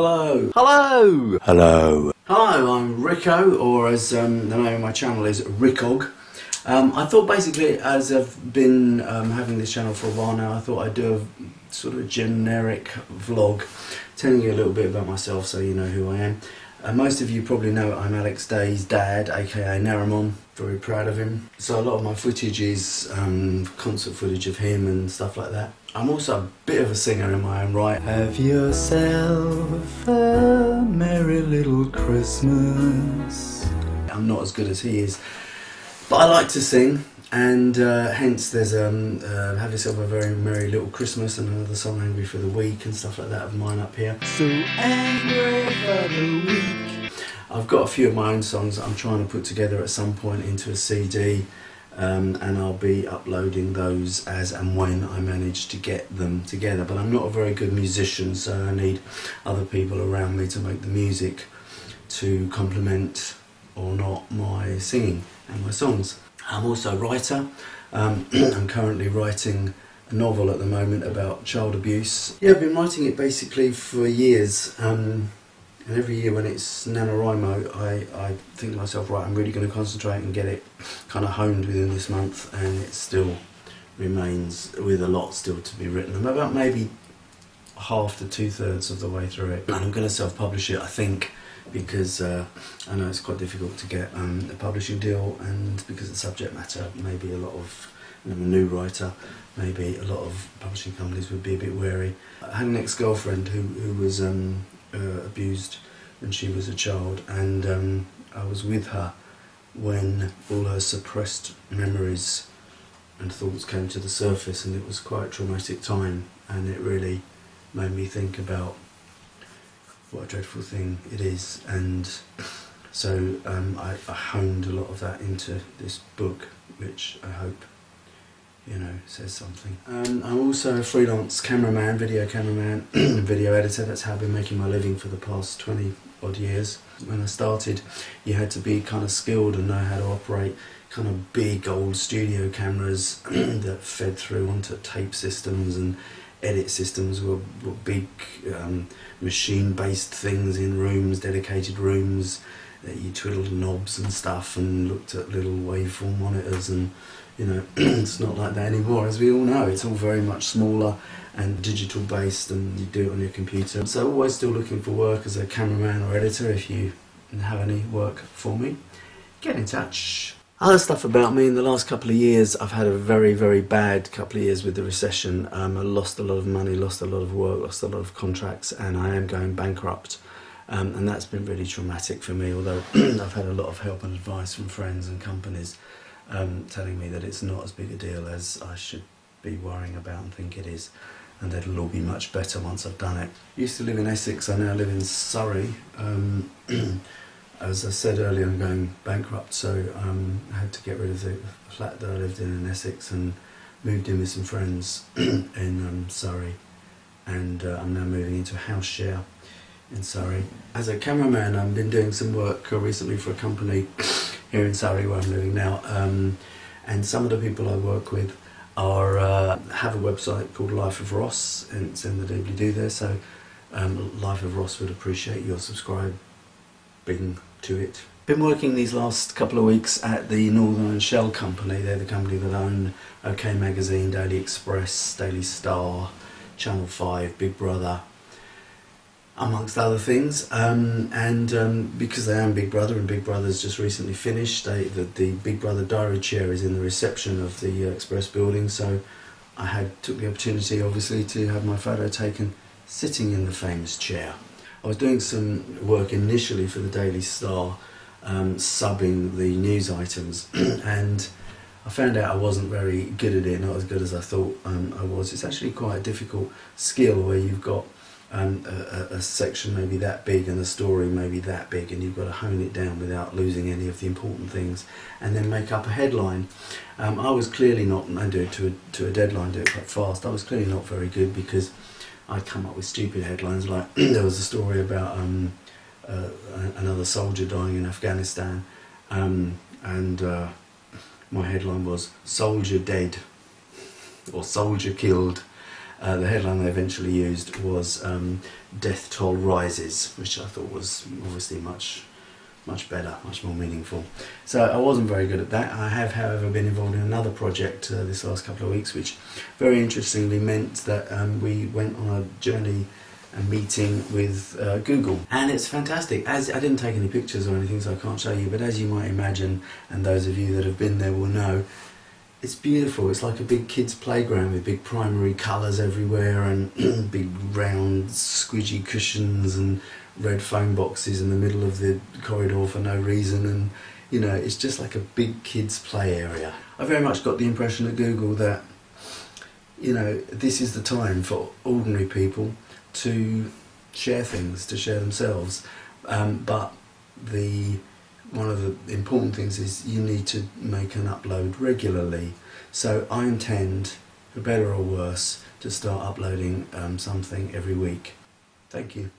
Hello. Hello. Hello. Hello, I'm Rico, or as the name of my channel is Ricog. I thought basically, as I've been having this channel for a while now, I thought I'd do a sort of generic vlog telling you a little bit about myself so you know who I am. Most of you probably know I'm Alex Day's dad, aka Naramon. Very proud of him. So a lot of my footage is concert footage of him and stuff like that. I'm also a bit of a singer in my own right. Have yourself a merry little Christmas. I'm not as good as he is, but I like to sing, and hence there's Have Yourself a Very Merry Little Christmas and another song, Angry for the Week, and stuff like that of mine up here. So angry for the week. I've got a few of my own songs that I'm trying to put together at some point into a CD, and I'll be uploading those as and when I manage to get them together. But I'm not a very good musician, so I need other people around me to make the music to complement or not my singing and my songs. I'm also a writer. I'm currently writing a novel at the moment about child abuse. Yeah, I've been writing it basically for years. And every year when it's NaNoWriMo, I think to myself, right, I'm really going to concentrate and get it kind of honed within this month, and it still remains with a lot still to be written. I'm about maybe half to 2/3 of the way through it. And I'm going to self-publish it, I think, because I know it's quite difficult to get a publishing deal, and because of the subject matter, maybe a lot of, I'm a new writer, maybe a lot of publishing companies would be a bit wary. I had an ex-girlfriend who was abused when she was a child, and I was with her when all her suppressed memories and thoughts came to the surface, and it was quite a traumatic time, and it really made me think about what a dreadful thing it is. And so I honed a lot of that into this book, which I hope, you know, says something. I'm also a freelance cameraman, video cameraman, video editor. That's how I've been making my living for the past 20 odd years. When I started, you had to be kind of skilled and know how to operate kind of big old studio cameras that fed through onto tape systems, and edit systems were big machine-based things in rooms, dedicated rooms, that you twiddled knobs and stuff and looked at little waveform monitors, and you know, it's not like that anymore, as we all know. It's all very much smaller and digital based, and you do it on your computer. So always still looking for work as a cameraman or editor. If you have any work for me, get in touch. Other stuff about me: in the last couple of years I've had a very, very bad couple of years with the recession. I lost a lot of money, lost a lot of work, lost a lot of contracts, and I am going bankrupt. And that's been really traumatic for me, although I've had a lot of help and advice from friends and companies telling me that it's not as big a deal as I should be worrying about and think it is, and that it'll all be much better once I've done it. I used to live in Essex, I now live in Surrey. As I said earlier, I'm going bankrupt, so I had to get rid of the flat that I lived in Essex and moved in with some friends in Surrey, and I'm now moving into a house share in Surrey. As a cameraman, I've been doing some work recently for a company here in Surrey where I'm living now, and some of the people I work with are have a website called Life of Ross, and it's in the doobly-doo there, so Life of Ross would appreciate your subscribing to it. Been working these last couple of weeks at the Northern Shell Company. They're the company that own OK Magazine, Daily Express, Daily Star, Channel 5, Big Brother, amongst other things, and because I am Big Brother, and Big Brother's just recently finished, the Big Brother diary chair is in the reception of the Express building, so I took the opportunity, obviously, to have my photo taken sitting in the famous chair. I was doing some work initially for the Daily Star, subbing the news items, and I found out I wasn't very good at it, not as good as I thought I was. It's actually quite a difficult skill where you've got a section maybe that big and a story maybe that big, and you've got to hone it down without losing any of the important ththings, and then make up a headline. I was clearly not, and do it to a deadline, do it quite fast. I was clearly not very good, because I'd come up with stupid headlines, like there was a story about another soldier dying in Afghanistan, and my headline was "Soldier Dead" or "Soldier Killed," The headline they eventually used was Death Toll Rises, which I thought was obviously much better, much more meaningful. So I wasn't very good at that. I have, however, been involved in another project this last couple of weeks, which very interestingly meant that we went on a journey and meeting with Google, and it's fantastic. As I didn't take any pictures or anything, so I can't show you, but as you might imagine, and those of you that have been there will know, it's beautiful. It's like a big kids playground with big primary colours everywhere and big round squidgy cushions and red phone boxes in the middle of the corridor for no reason, and you know, it's just like a big kids play area. I very much got the impression at Google that, you know, this is the time for ordinary people to share things, to share themselves, but one of the important things is you need to make an upload regularly. So I intend, for better or worse, to start uploading something every week. Thank you.